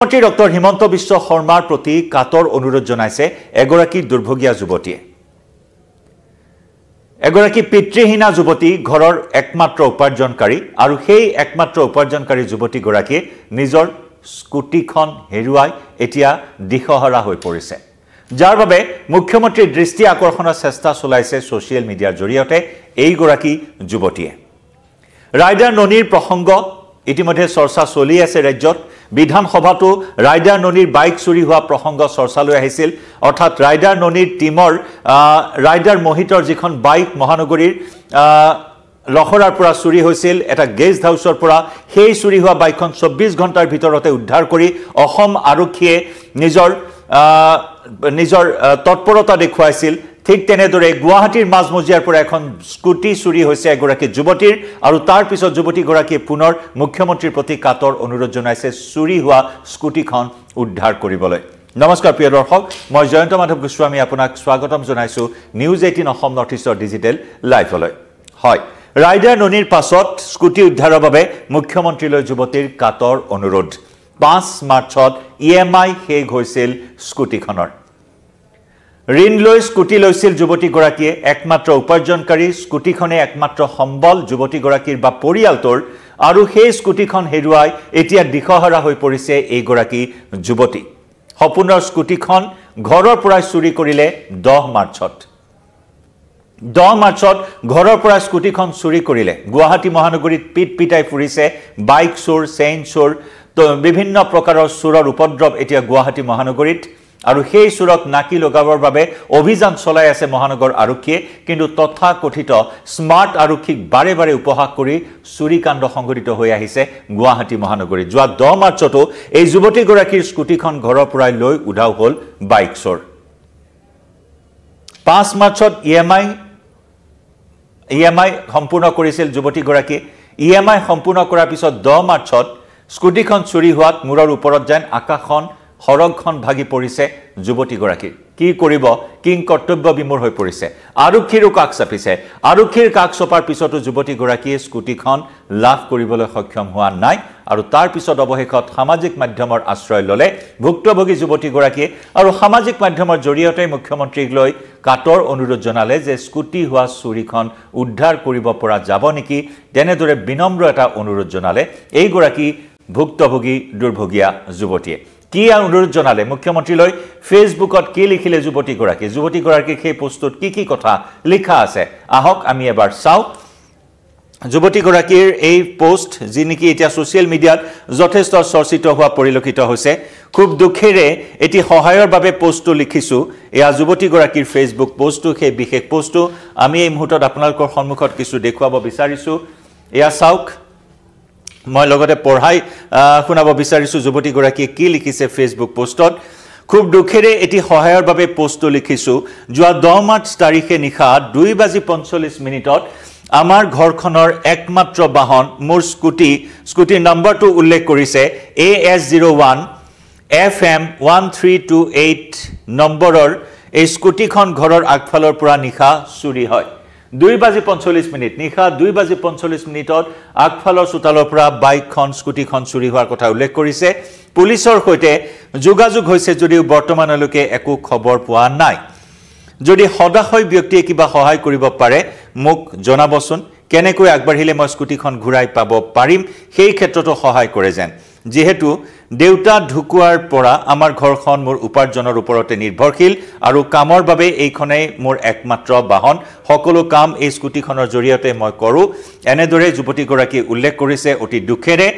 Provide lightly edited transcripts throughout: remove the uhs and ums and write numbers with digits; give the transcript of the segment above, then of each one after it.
মুখ্যমন্ত্ৰী ডক্টৰ হিমন্ত বিশ্ব শৰ্মাৰ প্ৰতি কাতৰ অনুৰোধ জনাইছে এগৰাকী দুৰ্ভগীয়া যুৱতীয়ে এগৰাকী পিতৃহীনা যুৱতী ঘৰৰ একমাত্ৰ উপাৰ্জনকাৰী আৰু সেই একমাত্ৰ উপাৰ্জনকাৰী যুৱতীগৰাকীয়ে নিজৰ স্কুটিখন হেৰুৱাই এতিয়া দিশহৰা হৈ পৰিছে যাৰ বাবে মুখ্যমন্ত্ৰীৰ দৃষ্টি আকৰ্ষণৰ চেষ্টা চলাইছে ছ'চিয়েল মিডিয়াৰ জৰিয়তে এইগৰাকী যুৱতীয়ে ৰাইডাৰ ননীৰ প্ৰসংগ ইতিমধ্যে চৰ্চা চলি আছে ৰাজ্যত বিধানসভাতো ৰাইডাৰ ননীৰ বাইক চুৰি হোৱা প্ৰসংগ চৰ্চালৈ আহিছিল অৰ্থাৎ ৰাইডাৰ ননীৰ টিমৰ ৰাইডাৰ মোহিতৰ যিখন বাইক মহানগৰীৰ লখৰাৰ পৰা চুৰি হৈছিল এটা গেষ্ট হাউচৰ পৰা সেই চুৰি হোৱা বাইকখন 24 ঘণ্টাৰ ভিতৰতে উদ্ধাৰ কৰি অসম আৰক্ষীয়ে নিজৰ তৎপৰতা দেখুৱাইছিল ঠিক তেনেদৰে গুৱাহাটীৰ মাজমজিয়াৰ পৰা এখন স্কুটি চুৰি হৈছে এগৰাকী যুৱতীৰ আৰু তাৰ পিছত যুৱতীগৰাকীয়ে পুনৰ মুখ্যমন্ত্ৰীৰ প্ৰতি কাতৰ অনুৰোধ জনাইছে চুৰি হোৱা স্কুটিখন উদ্ধাৰ কৰিবলৈ নমস্কাৰ প্ৰিয় দৰ্শক মই জয়ন্ত মাধৱ গোস্বামী আপোনাক স্বাগতম জনাইছো নিউজ 18 অসম নৰ্থ ইষ্টৰ ডিজিটেল লাইভলৈ হয় ৰাইডাৰ ননীৰ পাছত স্কুটি উদ্ধাৰৰ বাবে মুখ্যমন্ত্ৰীলৈ যুৱতীৰ কাতৰ অনুৰোধ 5 মাৰ্চত ইএমআই শেষ হৈছিল স্কুটিখনৰ ঋণ লৈ স্কুটি লৈছিল যুৱতীগৰাকীয়ে একমাত্ৰ উপাৰ্জনকাৰী স্কুটিখনে একমাত্ৰ সম্বল যুৱতীগৰাকীৰ বা পৰিয়ালটোৰ আৰু সেই স্কুটিখন হেৰুৱাই এতিয়া দিশহৰা হৈ পৰিছে এইগৰাকী যুৱতী সপোনৰ স্কুটিখন ঘৰৰ পৰা চুৰি কৰিলে 10 মাৰ্চত ঘৰৰ পৰা স্কুটিখন চুৰি কৰিলে গুৱাহাটী মহানগৰীত পিটাই ফুৰিছে বাইক চোৰ চেইন চোৰ তো বিভিন্ন প্ৰকাৰৰ চোৰৰ উপদ্ৰৱ এতিয়া গুৱাহাটী মহানগৰীত আৰু সেই চুৰক নাকি লগাবৰ বাবে অভিযান চলাই আছে মহানগৰ আৰক্ষীয়ে কিন্তু তথাকথিত স্মাৰ্ট আৰক্ষীক বাৰে বাৰে উপহাস কৰি চুৰি কাণ্ড সংঘটিত হৈ আহিছে গুৱাহাটী মহানগৰীত যোৱা 10 মাৰ্চতো এই যুৱতীগৰাকীৰ স্কুটিখন ঘৰৰ পৰা লৈ উধাও হ'ল বাইক চোৰ 5 মাৰ্চত ইএমআই সম্পূৰ্ণ কৰিছিল যুৱতীগৰাকীয়ে ইএমআই সম্পূৰ্ণ কৰাৰ পিছত 10 মাৰ্চত স্কুটিখন চুৰি হোৱাত মূৰৰ ওপৰত যেন আকাশখন হৰগখন ভাগি পৰিছে যুৱতীগৰাকীৰ কি কৰিব কিং কৰ্তব্য বিমূৰ হৈ পৰিছে আৰক্ষীৰ কাষ চাপিছে আৰক্ষীৰ কাষ চপাৰ পিছতো যুৱতীগৰাকীয়ে স্কুটিখন লাভ কৰিবলৈ সক্ষম হোৱা নাই আৰু তাৰ পিছত অৱশেষত সামাজিক মাধ্যমৰ আশ্ৰয় ললে ভুক্তভোগী যুৱতীগৰাকীয়ে আৰু সামাজিক মাধ্যমৰ জৰিয়তে মুখ্যমন্ত্ৰীক লৈ কাতৰ অনুৰোধ জনালে যে স্কুটি হোৱা চুৰিখন উদ্ধাৰ কৰিব পৰা যাব নেকি তেনেদৰে বিনম্ৰ এটা অনুৰোধ জনালে এইগৰাকী ভুক্তভোগী দুৰ্ভগীয়া যুৱতীয়ে কি অনুৰোধ জনালে মুখ্যমন্ত্ৰীলৈ ফেসবুকত কি লিখিলে যুৱতীগৰাকীৰ সেই পোষ্টত কি কথা লিখা আছে আহক আমি এবাৰ চাও যুৱতীগৰাকীৰ এই পোষ্ট যি নেকি এতিয়া ছ'চিয়েল মিডিয়াত যথেষ্ট চৰ্চিত হোৱা পৰিলক্ষিত হৈছে খুব দুখেৰে এটি সহায়ৰ বাবে পোষ্টটো লিখিছো এয়া যুৱতীগৰাকীৰ ফেসবুক পোষ্টটো সেই বিশেষ পোষ্টটো আমি এই মুহূৰ্তত আপোনালোকৰ সন্মুখত কিছু দেখুৱাব বিচাৰিছো এয়া চাওক মই লগতে পঢ়াই শুনাব বিচাৰিছো যুৱতীগৰাকীয়ে কি লিখিছে ফেসবুক পোষ্টত খুব দুখেৰে এটি সহায়ৰ বাবে পোষ্টটো লিখিছো যোৱা 10 মাৰ্চ তাৰিখে নিশা 2:45 আমাৰ ঘৰখনৰ একমাত্ৰ বাহন মোৰ স্কুটি নম্বৰটো উল্লেখ কৰিছে AS01 FM 1328 নম্বৰৰ এই স্কুটিখন ঘৰৰ আগফালৰ পৰা নিশা চুৰি হয় 2:45 নিশা 2:45 আগফালৰ চোতালৰ পৰা বাইকখন স্কুটিখন চুৰি হোৱাৰ কথা উল্লেখ কৰিছে পুলিচৰ সৈতে যোগাযোগ হৈছে যদিও বৰ্তমানলৈকে একো খবৰ পোৱা নাই যদি সদাশয় ব্যক্তিয়ে কিবা সহায় কৰিব পাৰে মোক জনাবচোন কেনেকৈ আগবাঢ়িলে মই স্কুটিখন ঘূৰাই পাব পাৰিম সেই ক্ষেত্ৰতো সহায় কৰে যেন যেহেতু দেউতা ঢুকুৱাৰ পৰা আমাৰ ঘৰখন মোৰ উপাৰ্জনৰ ওপৰতে নিৰ্ভৰশীল আৰু কামৰ বাবে এইখনেই মোৰ একমাত্ৰ বাহন সকলো কাম এই স্কুটিখনৰ জৰিয়তে মই কৰো এনেদৰে যুৱতীগৰাকী উল্লেখ কৰিছে অতি দুখেৰে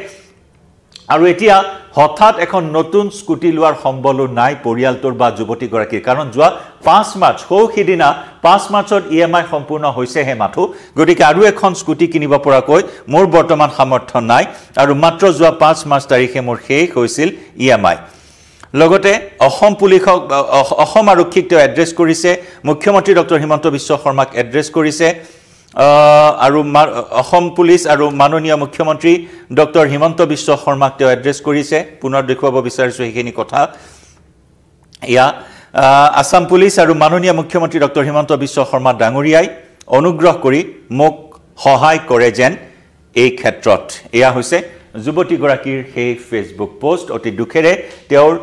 আৰু এতিয়া হঠাৎ এখন নতুন স্কুটি লোৱাৰ সম্বলো নাই পৰিয়ালটোৰ বা যুৱতীগৰাকীৰ কাৰণ যোৱা 5 মাৰ্চ সিদিনা 5 মাৰ্চত ইএমআই সম্পূৰ্ণ হৈছেহে মাথো গতিকে আৰু এখন স্কুটি কিনিব পৰাকৈ মোৰ বৰ্তমান সামৰ্থ্য নাই আৰু মাত্ৰ যোৱা 5 মাৰ্চ তাৰিখে মোৰ শেষ হৈছিল ইএমআই লগতে অসম আৰক্ষীক তেওঁ এড্ৰেছ কৰিছে মুখ্যমন্ত্ৰী ডক্টৰ হিমন্ত বিশ্ব শৰ্মাক এড্ৰেছ কৰিছে আৰু অসম পুলিচ আৰু মাননীয় মুখ্যমন্ত্ৰী ডক্টৰ হিমন্ত বিশ্ব শৰ্মাক তেওঁ এড্ৰেছ কৰিছে পুনৰ দেখুৱাব বিচাৰিছো এইখিনি কথা ইয়া আসাম পুলিচ আৰু মাননীয় মুখ্যমন্ত্ৰী ডক্টৰ হিমন্ত বিশ্ব শৰ্মা ডাঙৰীয়াই অনুগ্ৰহ কৰি মোক সহায় কৰে যেন এই ক্ষেত্ৰত এয়া হৈছে যুৱতীগৰাকীৰ সেই ফেচবুক পোষ্ট অতি দুখেৰে তেওঁৰ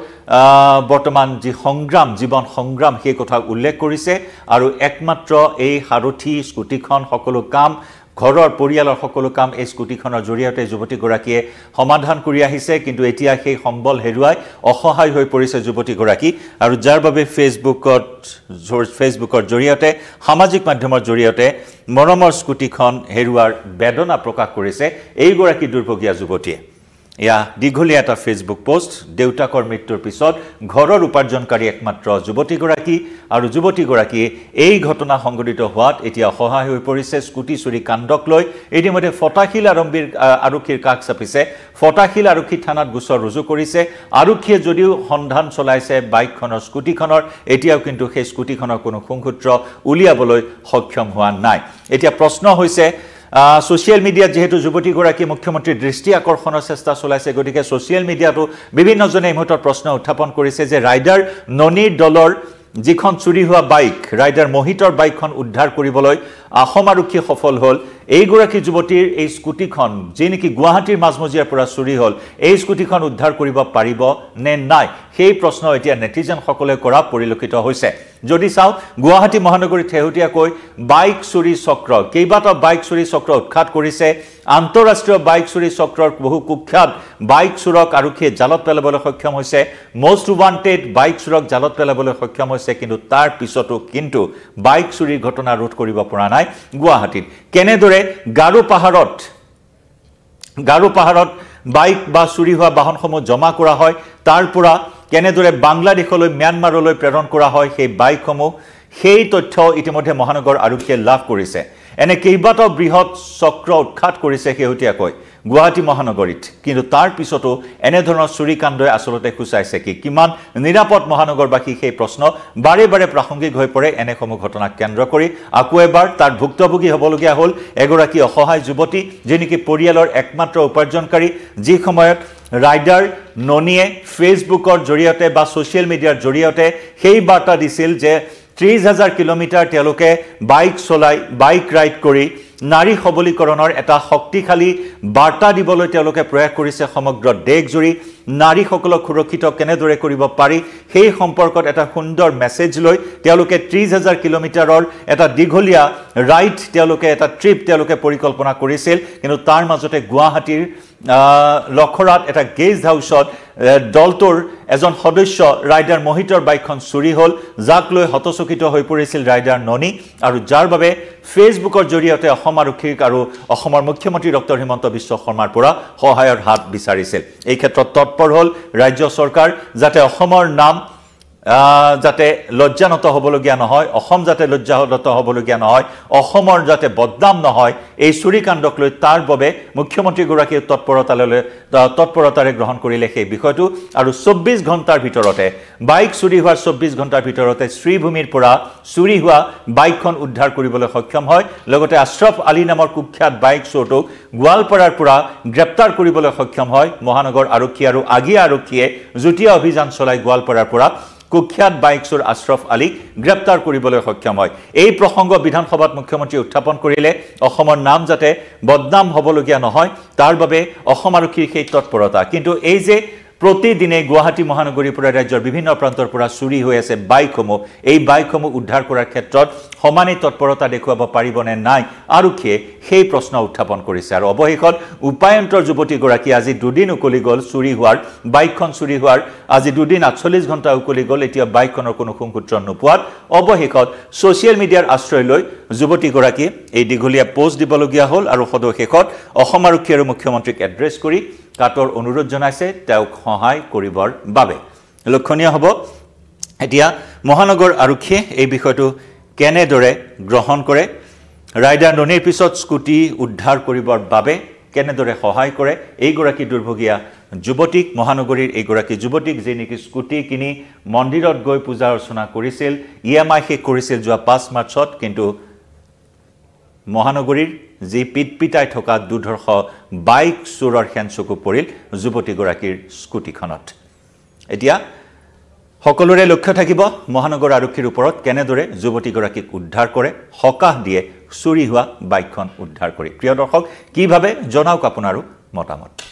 বৰ্তমান যি সংগ্ৰাম জীবন সংগ্ৰাম সেই কথা উল্লেখ কৰিছে আৰু একমাত্ৰ এই হাৰথি স্কুটিখন সকলো কাম ঘৰৰ পৰিয়ালৰ সকলো কাম এই স্কুটিখনৰ জৰিয়তে যুৱতীগৰাকীয়ে সমাধান কৰি আহিছে কিন্তু এতিয়া সেই সম্বল হেৰুৱাই অসহায় হৈ পৰিছে যুৱতীগৰাকী আৰু যাৰ বাবে ফেচবুকৰ জৰিয়তে সামাজিক মাধ্যমৰ জৰিয়তে মৰমৰ স্কুটিখন হেৰুৱাৰ বেদনা প্ৰকাশ কৰিছে এইগৰাকী দুৰ্ভগীয়া যুৱতীয়ে ইয়া দীঘলীয়া এটা ফেচবুক পোষ্ট দেউতাকৰ মৃত্যুৰ পিছত ঘৰৰ উপাৰ্জনকাৰী একমাত্ৰ যুৱতীগৰাকী আৰু যুৱতীগৰাকীয়ে এই ঘটনা সংঘটিত হোৱাত এতিয়া অসহায় হৈ পৰিছে স্কুটি চুৰি কাণ্ডক লৈ ইতিমধ্যে ফটাশিল আৰক্ষীৰ কাষ চাপিছে ফটাশিল আৰক্ষী থানাত গোচৰ ৰুজু কৰিছে আৰক্ষীয়ে যদিও সন্ধান চলাইছে বাইকখনৰ স্কুটিখনৰ এতিয়াও কিন্তু সেই স্কুটিখনৰ কোনো সংসূত্ৰ উলিয়াবলৈ সক্ষম হোৱা নাই এতিয়া প্ৰশ্ন হৈছে সোশ্যাল মিডিয়াত যেহেতু যুৱতীগৰাকী মুখ্যমন্ত্ৰীৰ দৃষ্টি আকৰ্ষণৰ চেষ্টা চলাইছে গতিকে সোশ্যাল মিডিয়াটো বিভিন্নজনে এই মুহূৰ্তত প্ৰশ্ন উত্থাপন কৰিছে যে ৰাইডাৰ ননীৰ দলৰ যিখন চুৰি হোৱা বাইক ৰাইডাৰ মোহিতৰ বাইকখন উদ্ধাৰ কৰিবলৈ অসম আৰক্ষী সফল হ'ল এইগৰাকী যুৱতীৰ এই স্কুটিখন যি নেকি গুৱাহাটীৰ মাজমজিয়াৰ পৰা চুৰি হ'ল এই স্কুটিখন উদ্ধাৰ কৰিব পাৰিব নে নাই সেই প্ৰশ্ন এতিয়া নেটিজেনসকলে কৰা পৰিলক্ষিত হৈছে যদি চাও গুৱাহাটী মহানগৰীত ঠেহুটিয়াকৈ বাইক চুৰি চক্ৰ কেইবাটাও বাইক চুৰি চক্ৰ উৎখাত কৰিছে আন্তঃৰাষ্ট্ৰীয় বাইক চুৰি চক্ৰৰ বহু কুখ্যাত বাইক চুৰক আৰক্ষীয়ে জালত পেলাবলৈ সক্ষম হৈছে মোষ্ট ৱান্টেড বাইক চুৰক জালত পেলাবলৈ সক্ষম হৈছে কিন্তু তাৰ পিছতো কিন্তু বাইক চুৰিৰ ঘটনা ৰোধ কৰিব পৰা নাই গুৱাহাটীত কেনেদৰে গাৰু পাহাৰত বাইক বা চুৰি হোৱা বাহনসমূহ জমা কৰা হয় তাৰ পৰা কেনেদৰে বাংলাদেশলৈ म्यांमारলৈ প্ৰেৰণ কৰা হয় সেই বাইকসমূহ সেই তথ্য ইতিমধ্যে মহানগৰ আৰক্ষীয়ে লাভ কৰিছে এনে কেইবাটাও বৃহৎ চক্ৰ উৎখাত কৰিছে শেহতীয়াকৈ গুৱাহাটী মহানগৰীত কিন্তু তাৰ পিছতো এনে ধৰণৰ চুৰি কাণ্ডই আসলতে খুচাইছে কি কিমান নিৰাপদ মহানগৰবাসী সেই প্ৰশ্ন বাৰে বাৰে প্ৰাসংগিক হৈ পৰে এনেসমূহ ঘটনাক কেন্দ্ৰ কৰি আকৌ এবাৰ তাৰ ভুক্তভোগী হ'বলগীয়া হ'ল এগৰাকী অসহায় যুৱতী যিনিকি পৰিয়ালৰ একমাত্ৰ উপাৰ্জনকাৰী যি সময়ত ৰাইডাৰ ননীয়ে ফেচবুকৰ জৰিয়তে বা সোশ্যাল মিডিয়াৰ জৰিয়তে সেই বাৰ্তা দিছিল যে 30,000 কিলোমিটাৰ তেওঁলোকে বাইক ৰাইড কৰি নাৰী সবলীকৰণৰ এটা শক্তিশালী বাৰ্তা দিবলৈ তেওঁলোকে প্ৰয়াস কৰিছে সমগ্ৰ দেশজুৰি নাৰীসকলক সুৰক্ষিত কেনেদৰে কৰিব পাৰি সেই সম্পৰ্কত এটা সুন্দৰ মেছেজ লৈ তেওঁলোকে 30,000 কিলোমিটাৰৰ এটা দীঘলীয়া ৰাইড তেওঁলোকে এটা ট্ৰিপ তেওঁলোকে পৰিকল্পনা কৰিছিল কিন্তু তাৰ মাজতে গুৱাহাটীৰ লখৰাত এটা গেষ্ট হাউচত দলটোৰ এজন সদস্য ৰাইডাৰ মোহিতৰ বাইকখন চুৰি হ'ল যাক লৈ হতচকিত হৈ পৰিছিল ৰাইডাৰ ননী আৰু যাৰ বাবে ফেচবুকৰ জৰিয়তে অসম আৰক্ষীক আৰু অসমৰ মুখ্যমন্ত্ৰী ডক্টৰ হিমন্ত বিশ্ব শৰ্মাৰ পৰা সহায়ৰ হাত বিচাৰিছিল এই ক্ষেত্ৰত তৎপৰ হ'ল ৰাজ্য চৰকাৰ যাতে অসমৰ নাম যাতে লজ্জানত হ'বলগীয়া নহয় অসম যাতে লজ্জানত হ'বলগীয়া নহয় অসমৰ যাতে বদনাম নহয় এই চুৰি কাণ্ডক লৈ তাৰ বাবে মুখ্যমন্ত্ৰী গৰাকীয়ে তৎপৰতাৰে গ্ৰহণ কৰিলে সেই বিষয়টো আৰু 24 ঘণ্টাৰ ভিতৰতে বাইক চুৰি হোৱাৰ 24 ঘণ্টাৰ ভিতৰতে শ্ৰীভূমিৰ পৰা চুৰি হোৱা বাইকখন উদ্ধাৰ কৰিবলৈ সক্ষম হয় লগতে আশৰাফ আলী নামৰ কুখ্যাত বাইক চোৰটোক গোৱালপাৰাৰ পৰা গ্ৰেপ্তাৰ কৰিবলৈ সক্ষম হয় মহানগৰ আৰক্ষী আৰু আগিয়া আৰক্ষীয়ে যুটীয়া অভিযান চলাই গোৱালপাৰাৰ পৰা কুখ্যাত বাইক চোৰ আশৰাফ আলীক গ্ৰেপ্তাৰ কৰিবলৈ সক্ষম হয় এই প্ৰসংগ বিধানসভাত মুখ্যমন্ত্ৰী উত্থাপন কৰিলে অসমৰ নাম যাতে বদনাম হ'বলগীয়া নহয় তাৰ বাবে অসম আৰক্ষীৰ সেই তৎপৰতা কিন্তু এই যে প্ৰতিদিনে গুৱাহাটী মহানগৰীৰ পৰা ৰাজ্যৰ বিভিন্ন প্ৰান্তৰ পৰা চুৰি হৈ আছে বাইকসমূহ এই বাইকসমূহ উদ্ধাৰ কৰাৰ ক্ষেত্ৰত সমানে তৎপৰতা দেখুৱাব পাৰিবনে নাই আৰক্ষীয়ে সেই প্ৰশ্ন উত্থাপন কৰিছে আৰু অৱশেষত উপায়ন্তৰ যুৱতীগৰাকী আজি দুদিন উকলি গ'ল চুৰি হোৱাৰ বাইকখন চুৰি হোৱাৰ আজি দুদিন 48 ঘণ্টা উকলি গ'ল এতিয়া বাইকখনৰ কোনো সংসূত্ৰ নোপোৱাত অৱশেষত সোশ্যাল মিডিয়াৰ আশ্ৰয় লৈ যুৱতীগৰাকী এই দীঘলীয়া পোষ্ট দিবলগীয়া হ'ল আৰু সদশেষত অসম আৰক্ষী আৰু মুখ্যমন্ত্ৰীক এড্ৰেছ কৰি কাটৰ অনুৰোধ জনাইছে তেওঁক সহায় কৰিবৰ বাবে লক্ষণীয় হ'ব এতিয়া মহানগৰ আৰক্ষীয়ে এই বিষয়টো কেনেদৰে গ্ৰহণ কৰে ৰাইডাৰ ননীৰ পিছত স্কুটি উদ্ধাৰ কৰিবৰ বাবে কেনেদৰে সহায় কৰে এইগৰাকী দুৰ্ভগীয়া যুৱতীক মহানগৰীৰ এইগৰাকী যুৱতীক যি নেকি স্কুটি কিনি মন্দিৰত গৈ পূজা অৰ্চনা কৰিছিল ইএমআই শেষ কৰিছিল যোৱা 5 মাৰ্চত কিন্তু মহানগৰীৰ যি পিটপিটাই থকা দুৰ্ধৰ্ষ বাইক চোৰৰ হেনচকু পৰিল যুৱতীগৰাকীৰ স্কুটিখনত এতিয়া সকলোৰে লক্ষ্য থাকিব মহানগৰ আৰক্ষীৰ ওপৰত কেনেদৰে যুৱতীগৰাকীক উদ্ধাৰ কৰে হকাহ দিয়ে চুৰি হোৱা বাইকখন উদ্ধাৰ কৰি প্ৰিয় দৰ্শক কিভাৱে জনাওক আপোনাৰো মতামত